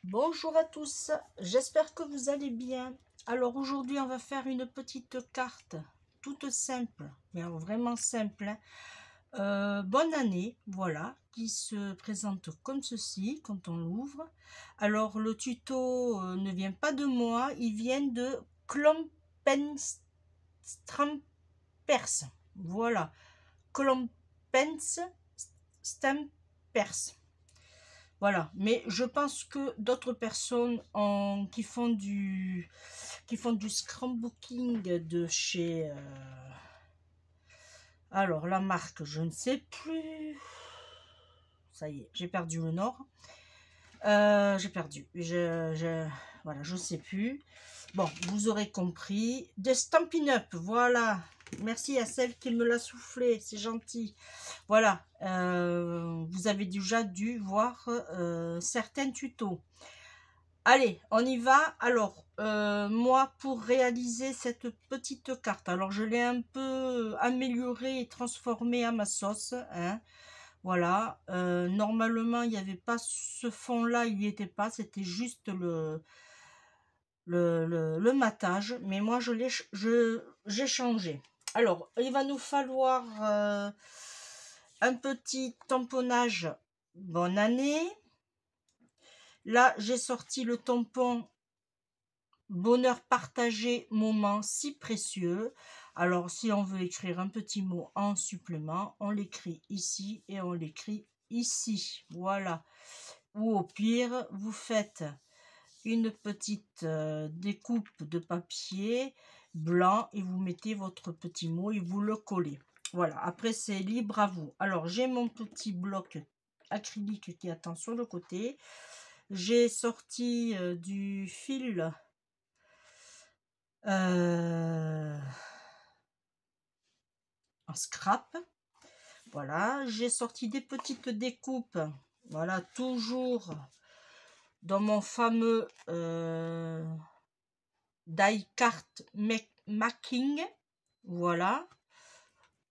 Bonjour à tous, j'espère que vous allez bien. Alors aujourd'hui on va faire une petite carte toute simple, mais vraiment simple, hein. Bonne année, voilà, qui se présente comme ceci quand on l'ouvre. Alors le tuto ne vient pas de moi, il vient de Klompenstrampers. Voilà, Klompenstrampers. Voilà, mais je pense que d'autres personnes qui font du scrapbooking de chez... alors, la marque, je ne sais plus. Ça y est, j'ai perdu le nord. J'ai perdu. Voilà, je ne sais plus. Bon, vous aurez compris. De Stampin' Up, voilà. Merci à celle qui me l'a soufflé, c'est gentil. Voilà, vous avez déjà dû voir certains tutos. Allez, on y va. Alors, moi, pour réaliser cette petite carte, alors je l'ai un peu améliorée et transformée à ma sauce, hein. Voilà, normalement, il n'y avait pas ce fond-là, il n'y était pas, c'était juste le matage, mais moi, j'ai changé. Alors, il va nous falloir un petit tamponnage bonne année. Là, j'ai sorti le tampon bonheur partagé, moment si précieux. Alors, si on veut écrire un petit mot en supplément, on l'écrit ici et on l'écrit ici. Voilà. Ou au pire, vous faites une petite découpe de papier blanc et vous mettez votre petit mot et vous le collez. Voilà. Après, c'est libre à vous. Alors, j'ai mon petit bloc acrylique qui attend sur le côté. J'ai sorti du fil en scrap. Voilà, j'ai sorti des petites découpes. Voilà, toujours dans mon fameux die card making. Voilà,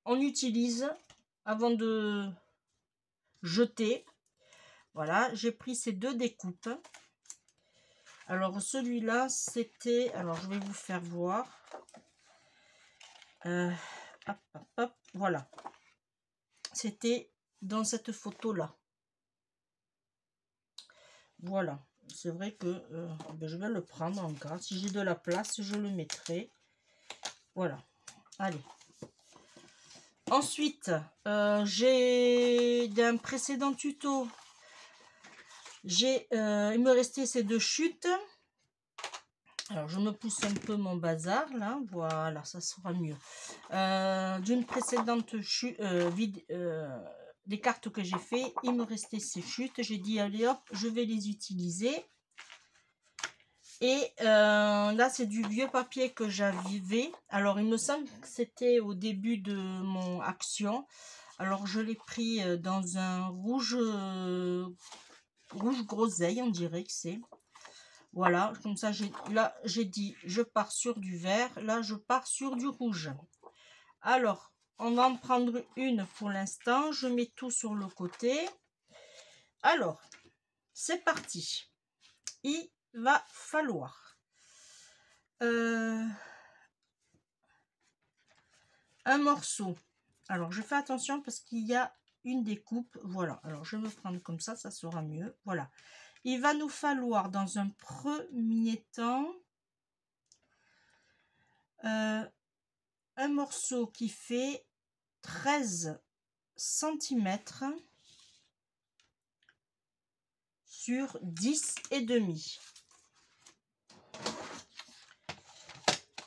on utilise avant de jeter. Voilà, j'ai pris ces deux découpes. Alors celui-là, c'était... Alors je vais vous faire voir. Hop, hop, hop, voilà. C'était dans cette photo-là. Voilà. C'est vrai que je vais le prendre en garde. Si j'ai de la place, je le mettrai. Voilà. Allez. Ensuite, j'ai d'un précédent tuto. Il me restait ces deux chutes. Alors, je me pousse un peu mon bazar, là. Voilà, ça sera mieux. D'une précédente chute, des cartes que j'ai fait, il me restait ces chutes. J'ai dit, allez hop, je vais les utiliser. Et là, c'est du vieux papier que j'avais. Alors, il me semble que c'était au début de mon action. Alors, je l'ai pris dans un rouge groseille, on dirait que c'est. Voilà, comme ça, là, j'ai dit, je pars sur du vert. Là, je pars sur du rouge. Alors, on va en prendre une pour l'instant. Je mets tout sur le côté. Alors, c'est parti. Il va falloir un morceau. Alors, je fais attention parce qu'il y a une découpe. Voilà, alors je vais me prendre comme ça sera mieux. Voilà. Il va nous falloir dans un premier temps un morceau qui fait 13 cm sur 10 et demi.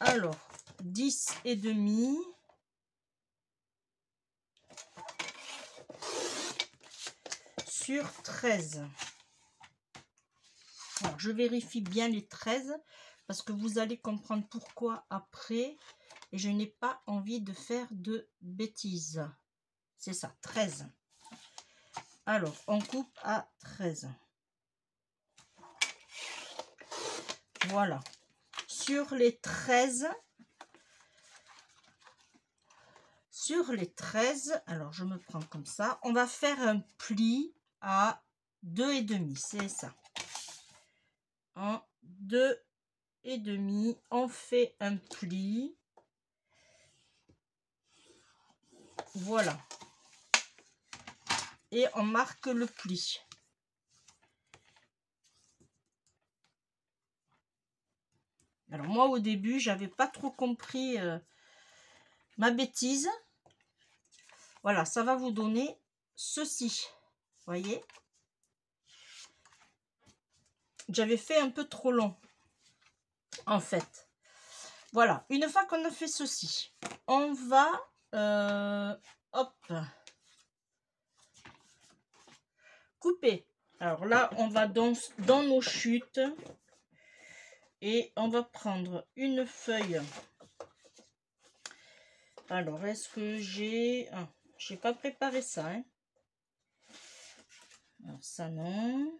Alors, 10 et demi. Sur 13. Alors, je vérifie bien les 13 parce que vous allez comprendre pourquoi après et je n'ai pas envie de faire de bêtises. C'est ça, 13. Alors, on coupe à 13. Voilà. Sur les 13, alors je me prends comme ça, on va faire un pli à 2,5, c'est ça. en 2,5, on fait un pli. Voilà. Et on marque le pli. Alors moi au début, j'avais pas trop compris ma bêtise. Voilà, ça va vous donner ceci. Voyez? J'avais fait un peu trop long en fait. Voilà, une fois qu'on a fait ceci, on va hop, couper. Alors là, on va dans nos chutes et on va prendre une feuille. Alors, est-ce que j'ai... Ah, j'ai pas préparé ça, hein. Alors, ça non.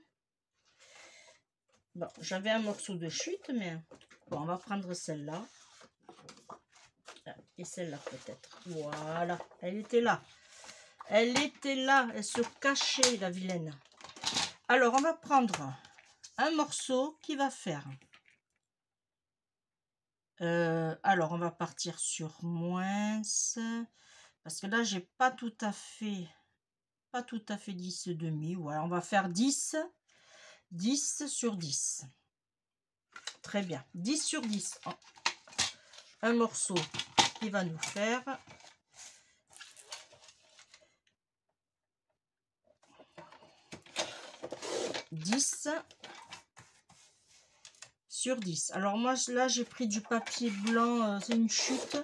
Bon, j'avais un morceau de chute, mais... Bon, on va prendre celle-là. Et celle-là, peut-être. Voilà, elle était là. Elle était là, elle se cachait, la vilaine. Alors, on va prendre un morceau qui va faire... alors, on va partir sur moins... Parce que là, j'ai pas tout à fait 10,5. Voilà, on va faire 10 sur 10. Très bien. 10 sur 10. Un morceau qui va nous faire 10 sur 10. Alors moi, là, j'ai pris du papier blanc. C'est une chute.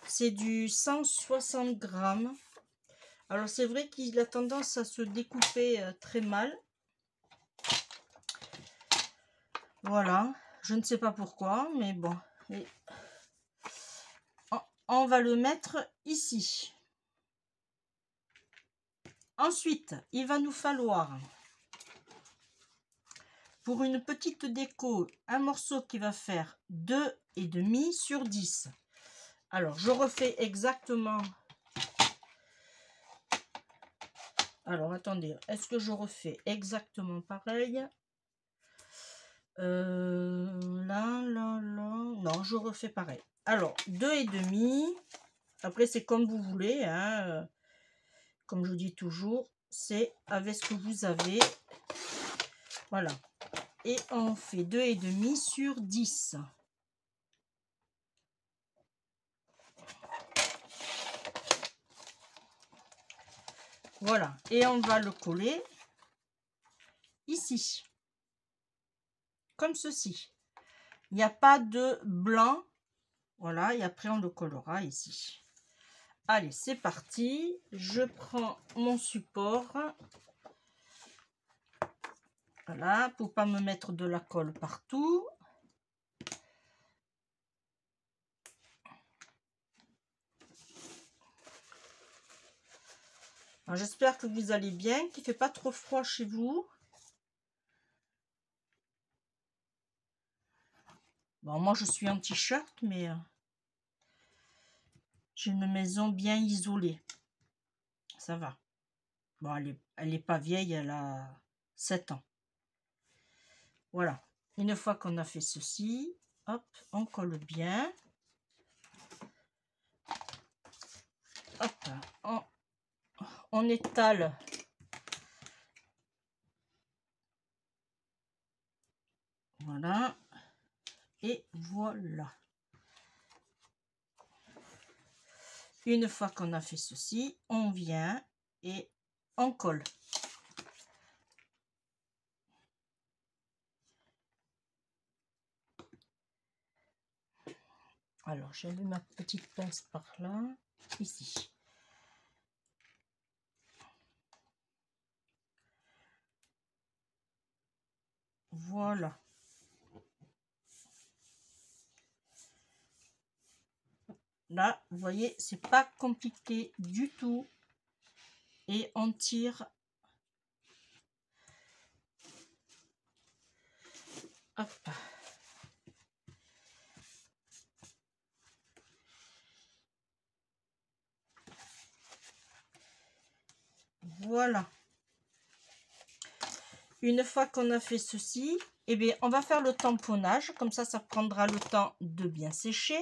C'est du 160 grammes. Alors, c'est vrai qu'il a tendance à se découper très mal. Voilà. Je ne sais pas pourquoi, mais bon. Et on va le mettre ici. Ensuite, il va nous falloir, pour une petite déco, un morceau qui va faire 2,5 sur 10. Alors, je refais exactement... Alors, attendez, est-ce que je refais exactement pareil? Là. Non, je refais pareil. Alors, 2,5. Après, c'est comme vous voulez, hein. Comme je dis toujours, c'est avec ce que vous avez. Voilà. Et on fait 2,5 sur 10. Voilà. Et on va le coller ici. Comme ceci. Il n'y a pas de blanc. Voilà. Et après, on le collera ici. Allez, c'est parti. Je prends mon support. Voilà. Pour pas me mettre de la colle partout. J'espère que vous allez bien, qu'il ne fait pas trop froid chez vous. Bon, moi je suis en t-shirt, mais j'ai une maison bien isolée. Ça va. Bon, elle est pas vieille, elle a 7 ans. Voilà. Une fois qu'on a fait ceci, hop, on colle bien. Hop, on étale. Voilà. Et voilà. Une fois qu'on a fait ceci, on vient et on colle. Alors, j'ai mis ma petite pince par là, ici. Voilà. Là, vous voyez, c'est pas compliqué du tout. Et on tire. Hop. Voilà. une fois qu'on a fait ceci, eh bien, on va faire le tamponnage. Comme ça prendra le temps de bien sécher.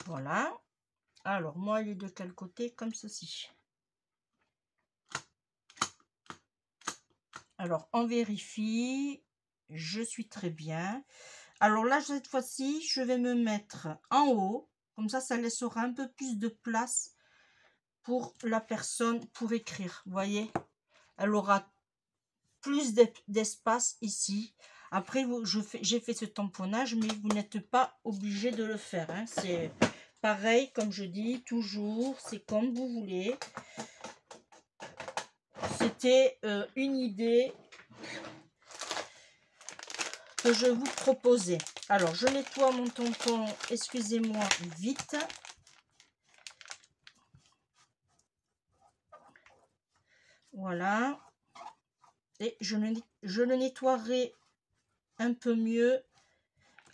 Voilà. Alors, moi, il est de quel côté? Comme ceci. Alors, on vérifie. Je suis très bien. Alors là, cette fois-ci, je vais me mettre en haut. Comme ça laissera un peu plus de place pour la personne pour écrire. Vous voyez? Elle aura plus d'espace ici. Après, j'ai fait ce tamponnage, mais vous n'êtes pas obligé de le faire. Hein. C'est pareil, comme je dis, toujours, c'est comme vous voulez. C'était une idée que je vous proposais. Alors, je nettoie mon tampon, excusez-moi, vite. Voilà. Et je le nettoierai un peu mieux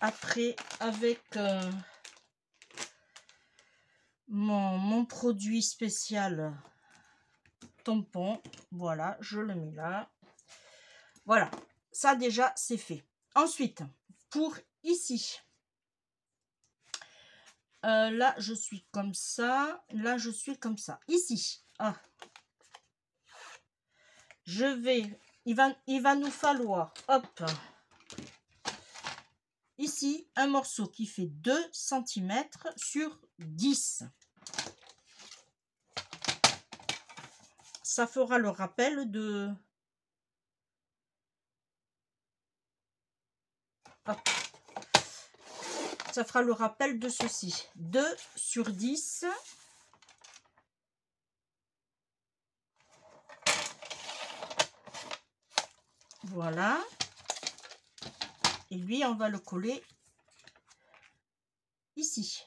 après avec mon produit spécial tampon. Voilà, je le mets là. Voilà, ça déjà c'est fait. Ensuite, pour ici, là je suis comme ça, là je suis comme ça. Ici, ah, je vais, il va nous falloir, hop, ici un morceau qui fait 2 cm sur 10. Ça fera le rappel de... Hop. Ça fera le rappel de ceci. 2 sur 10. Voilà. Et lui, on va le coller ici.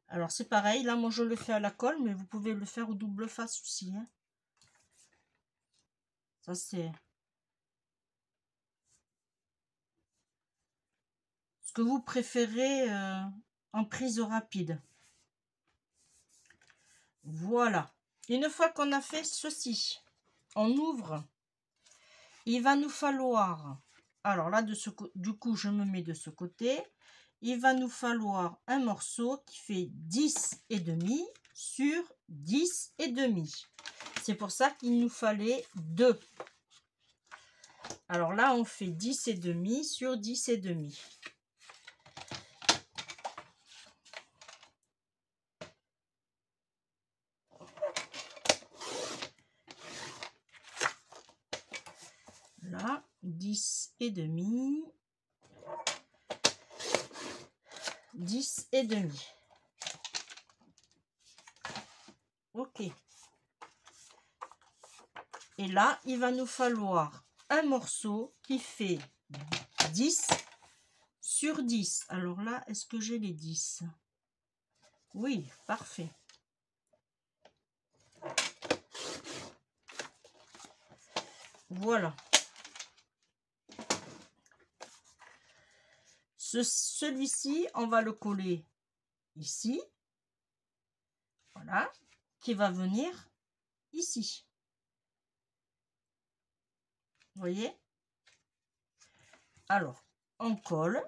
Alors, c'est pareil. Là, moi, je le fais à la colle, mais vous pouvez le faire au double face aussi. Hein. Ça, c'est ce que vous préférez en prise rapide. Voilà. Une fois qu'on a fait ceci, on ouvre. Il va nous falloir... Alors là, du coup, je me mets de ce côté. Il va nous falloir un morceau qui fait 10,5 sur 10,5. C'est pour ça qu'il nous fallait 2. Alors là, on fait 10,5 sur 10,5. Là, 10,5. 10,5. Ok. Et là, il va nous falloir un morceau qui fait 10 sur 10. Alors là, est-ce que j'ai les 10? Oui, parfait. Voilà. Celui-ci, on va le coller ici. Voilà. Qui va venir ici. Vous voyez? Alors, on colle.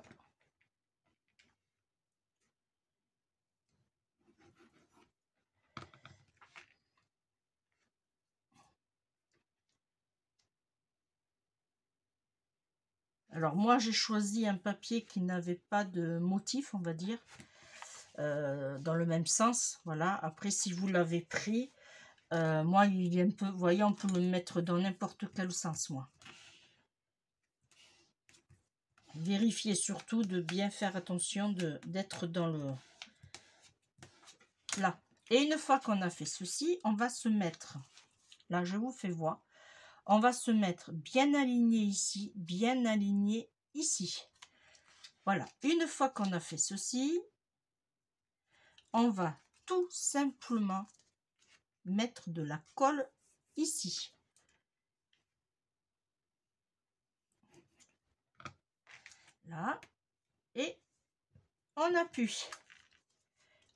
Alors, moi, j'ai choisi un papier qui n'avait pas de motif, on va dire, dans le même sens. Voilà. Après, si vous l'avez pris, moi, il est un peu, vous voyez, on peut le mettre dans n'importe quel sens, moi. Vérifiez surtout de bien faire attention d'être dans le... Là. Et une fois qu'on a fait ceci, on va se mettre... Là, je vous fais voir. On va se mettre bien aligné ici, bien aligné ici. Voilà. Une fois qu'on a fait ceci, on va tout simplement mettre de la colle ici. Là. Et on appuie.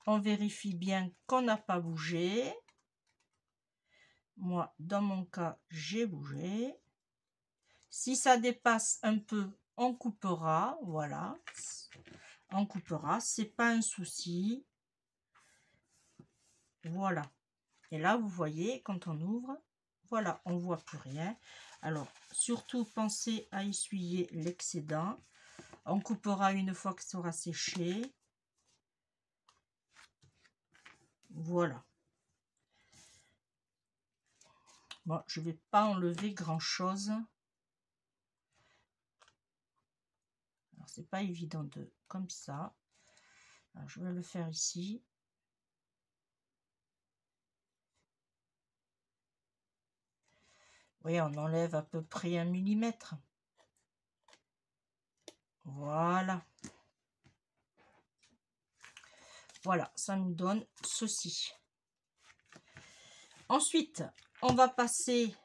On vérifie bien qu'on n'a pas bougé. Moi, dans mon cas, j'ai bougé. Si ça dépasse un peu, on coupera. Voilà. On coupera. C'est pas un souci. Voilà. Et là, vous voyez, quand on ouvre, voilà, on voit plus rien. Alors, surtout, pensez à essuyer l'excédent. On coupera une fois que ça sera séché. Voilà. Bon, je ne vais pas enlever grand-chose. Alors, c'est pas évident de comme ça. Alors, je vais le faire ici. Oui, on enlève à peu près 1 millimètre. Voilà. Voilà, ça nous donne ceci. Ensuite, on va passer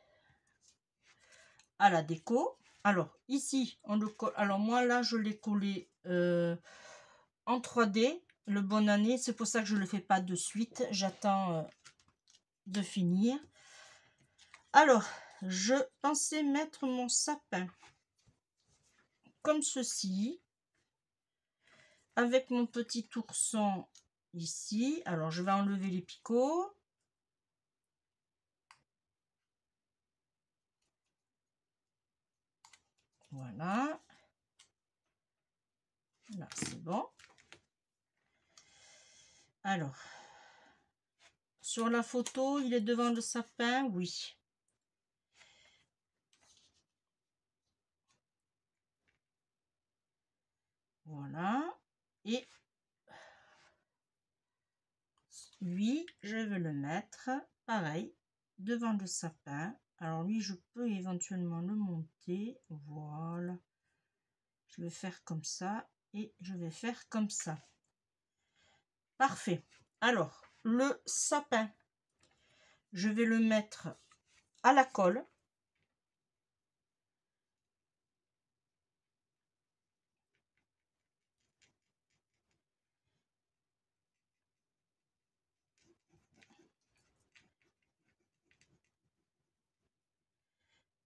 à la déco. Alors, ici, on le colle. Alors, moi, là, je l'ai collé en 3D, le bonne année. C'est pour ça que je ne le fais pas de suite. J'attends de finir. Alors, je pensais mettre mon sapin comme ceci, avec mon petit ourson ici. Alors, je vais enlever les picots. Voilà. Là, c'est bon. Alors, sur la photo, il est devant le sapin, oui. Voilà. Et lui, je vais le mettre, pareil, devant le sapin. Alors lui, je peux éventuellement le monter. Voilà. Je vais faire comme ça et je vais faire comme ça. Parfait. Alors, le sapin, je vais le mettre à la colle.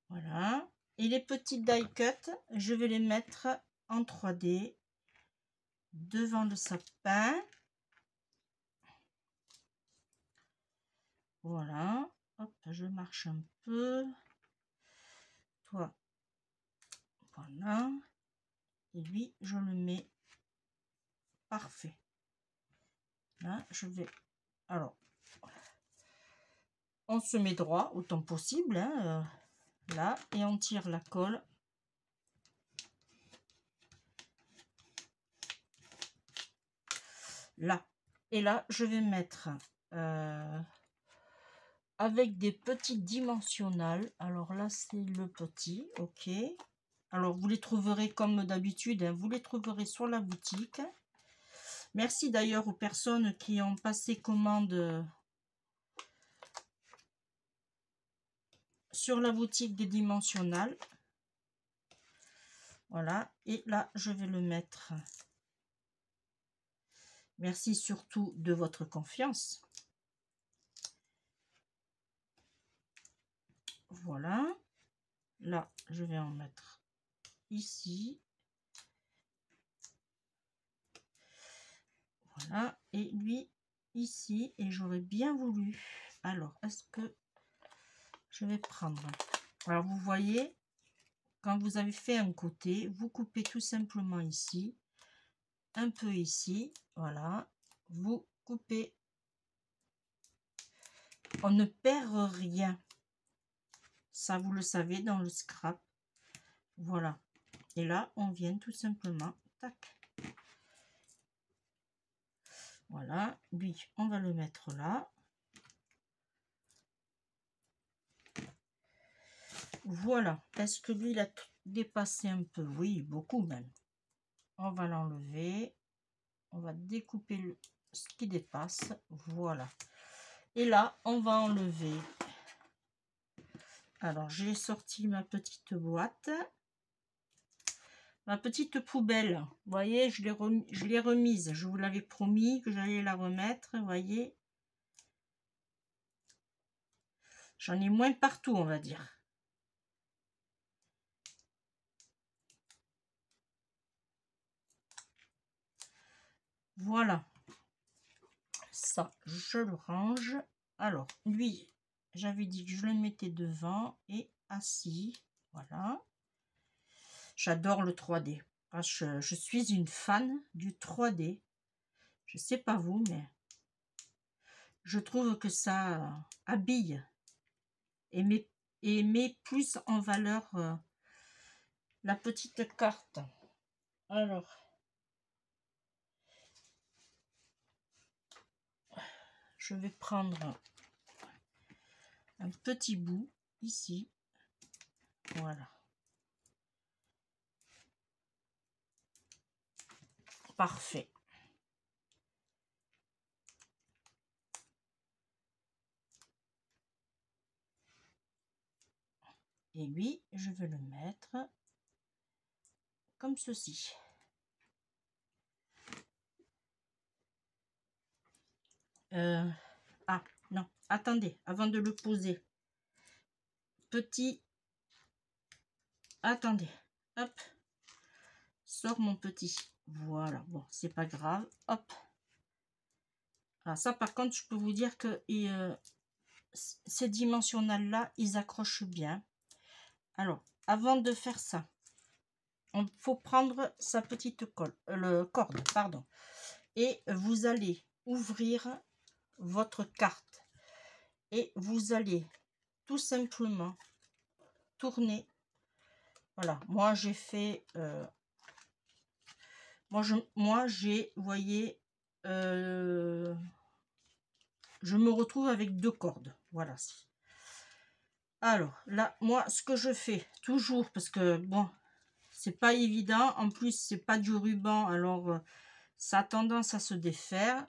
Voilà. Et les petits die cut, je vais les mettre en 3D devant le sapin. Voilà. Hop, je marche un peu. Toi. Voilà. Et lui, je le mets. Parfait. Là, je vais... Alors, on se met droit autant possible. Hein, là, et on tire la colle. Là. Et là, je vais mettre... avec des petites dimensionnelles. Alors là, c'est le petit. Ok. Alors, vous les trouverez comme d'habitude. Hein, vous les trouverez sur la boutique. Merci d'ailleurs aux personnes qui ont passé commande sur la boutique des dimensionnelles. Voilà. Et là, je vais le mettre. Merci surtout de votre confiance. Voilà. Là, je vais en mettre ici. Voilà. Et lui, ici. Et j'aurais bien voulu. Alors, est-ce que je vais prendre... Alors, vous voyez, quand vous avez fait un côté, vous coupez tout simplement ici. Un peu ici. Voilà. Vous coupez. On ne perd rien. Ça, vous le savez dans le scrap. Voilà. Et là, on vient tout simplement. Tac. Voilà. Lui, on va le mettre là. Voilà. Est-ce que lui, il a dépassé un peu? Oui, beaucoup même. On va l'enlever. On va découper ce qui dépasse. Voilà. Et là, on va enlever. Alors, j'ai sorti ma petite boîte. Ma petite poubelle, vous voyez, je l'ai remise. Je vous l'avais promis que j'allais la remettre, vous voyez. J'en ai moins partout, on va dire. Voilà. Ça, je le range. Alors, lui, j'avais dit que je le mettais devant et assis. Voilà. J'adore le 3D. Je suis une fan du 3D. Je sais pas vous, mais je trouve que ça habille et met plus en valeur la petite carte. Alors, je vais prendre un petit bout ici. Voilà. Parfait. Et lui, je vais le mettre comme ceci. Ah, non, attendez, avant de le poser. Attendez, hop. Sors mon petit. Voilà, bon, c'est pas grave. Hop. Ah, ça, par contre, je peux vous dire que ces dimensionnels-là, ils accrochent bien. Alors, avant de faire ça, il faut prendre sa petite corde, pardon. Et vous allez ouvrir votre carte. Et vous allez tout simplement tourner. Voilà, moi j'ai fait... moi j'ai, vous voyez, je me retrouve avec 2 cordes. Voilà. Alors, là, moi, ce que je fais toujours, parce que, bon, c'est pas évident. En plus, c'est pas du ruban, alors ça a tendance à se défaire.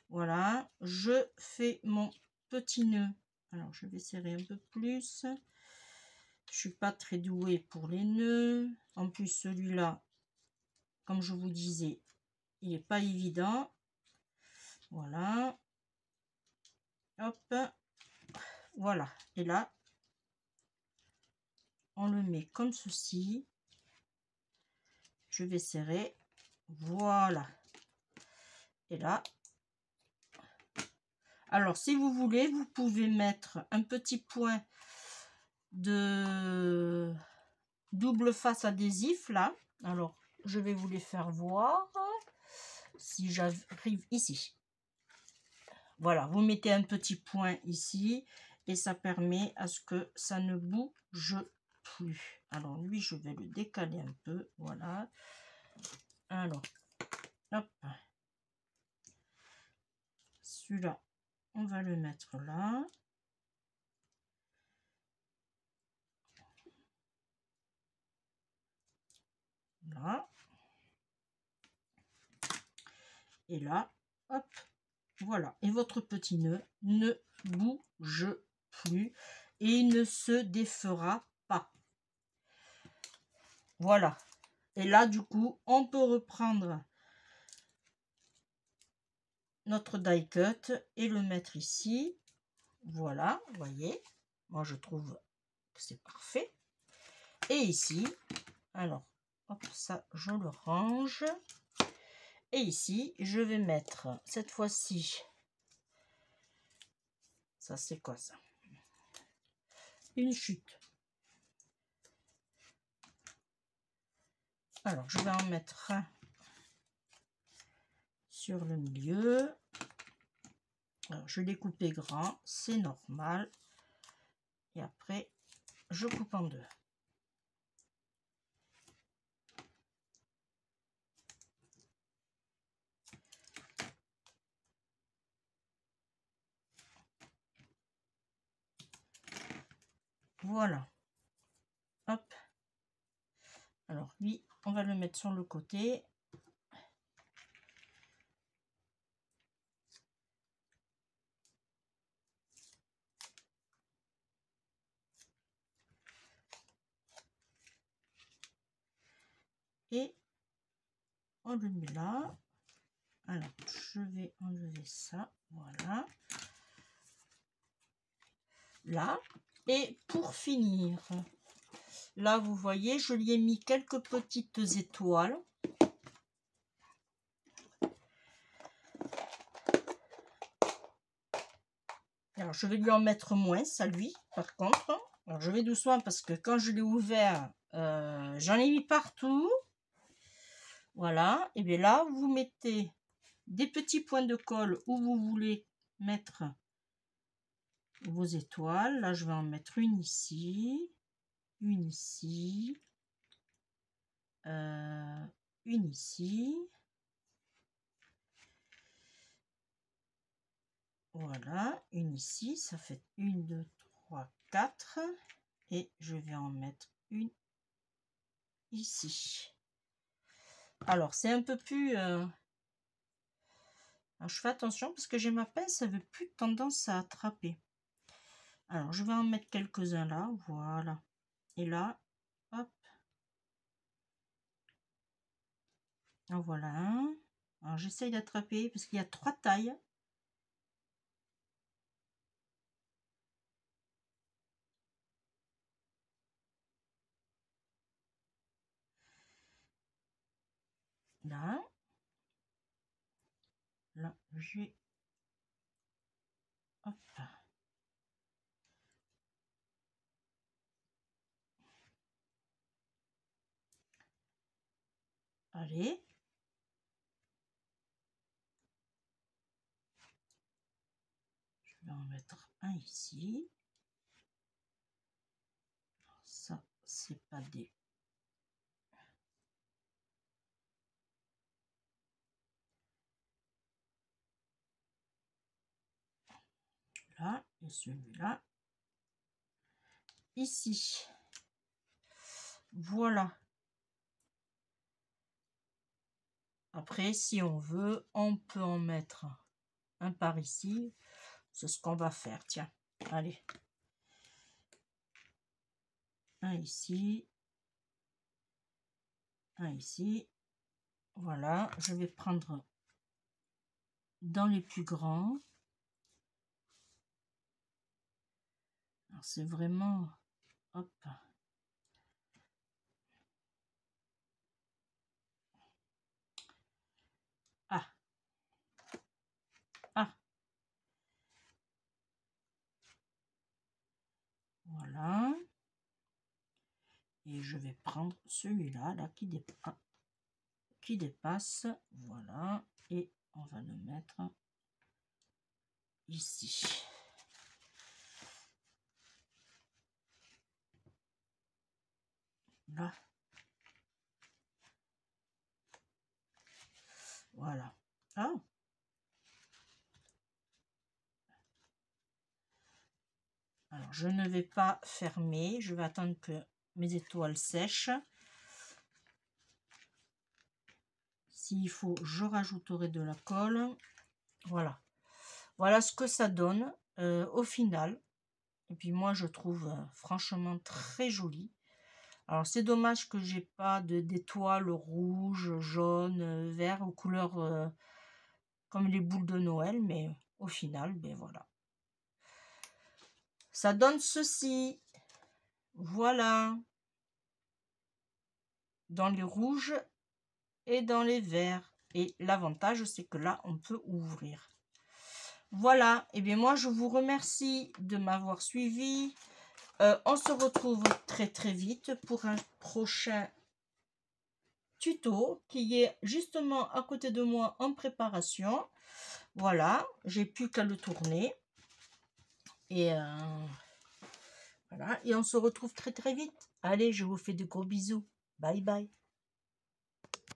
Voilà, je fais mon petit nœud. Alors, je vais serrer un peu plus. Je suis pas très douée pour les nœuds. En plus, celui-là, comme je vous disais, il n'est pas évident. Voilà. Hop. Voilà. Et là, on le met comme ceci. Je vais serrer. Voilà. Et là. Alors, si vous voulez, vous pouvez mettre un petit point de double face adhésif là. Alors, je vais vous les faire voir. Si j'arrive ici. Voilà, vous mettez un petit point ici et ça permet à ce que ça ne bouge plus. Alors lui, je vais le décaler un peu. Voilà. Alors, hop. Celui-là, on va le mettre là. Là. Et là, hop. Voilà. Et votre petit nœud ne bouge plus et il ne se défera pas. Voilà. Et là, du coup, on peut reprendre notre die cut et le mettre ici. Voilà, vous voyez. Moi, je trouve que c'est parfait. Et ici, alors, hop, ça, je le range. Et ici, je vais mettre, cette fois-ci, ça, c'est quoi ça? Une chute. Alors, je vais en mettre un sur le milieu. Alors, je l'ai coupé grand, c'est normal. Et après, je coupe en deux. Voilà. Hop. Alors, lui, on va le mettre sur le côté. et on le met là. Alors, je vais enlever ça, voilà. Là, et pour finir, là, vous voyez, je lui ai mis quelques petites étoiles. Alors, je vais lui en mettre moins, ça lui, par contre. Alors, je vais doucement parce que quand je l'ai ouvert, j'en ai mis partout. Voilà, et bien là, vous mettez des petits points de colle où vous voulez mettre vos étoiles. Là, je vais en mettre une ici, une ici, une ici. Voilà, une ici, ça fait 1, 2, 3, 4. Et je vais en mettre une ici. Alors, c'est un peu plus... Alors, je fais attention parce que j'ai ma pince, ça veut plus tendance à attraper. Alors, je vais en mettre quelques-uns là, voilà. Et là, hop. En voilà un. Alors, j'essaye d'attraper parce qu'il y a 3 tailles. Là. Là, j'ai... Hop. Allez. Je vais en mettre un ici. Ça, c'est pas des... Là, et celui-là. Ici. Voilà. Après, si on veut, on peut en mettre un par ici. C'est ce qu'on va faire. Tiens, allez. Un ici. Un ici. Voilà. Je vais prendre dans les plus grands. Alors, c'est vraiment... Hop. Ah. Ah. Voilà. Et je vais prendre celui-là, là, qui dépasse. Voilà. Et on va le mettre ici. Là. Voilà. Ah. Alors, je ne vais pas fermer. Je vais attendre que mes étoiles sèchent. S'il faut, je rajouterai de la colle. Voilà. Voilà ce que ça donne au final. Et puis moi, je trouve franchement très joli. Alors, c'est dommage que j'ai pas d'étoiles rouges, jaunes, vert aux couleurs comme les boules de Noël. Mais au final, ben voilà. Ça donne ceci. Voilà. Dans les rouges et dans les verts. Et l'avantage, c'est que là, on peut ouvrir. Voilà. Et bien moi, je vous remercie de m'avoir suivi. On se retrouve très très vite pour un prochain tuto qui est justement à côté de moi en préparation. Voilà. J'ai plus qu'à le tourner. Et voilà. Et on se retrouve très très vite. Allez, je vous fais de gros bisous. Bye bye.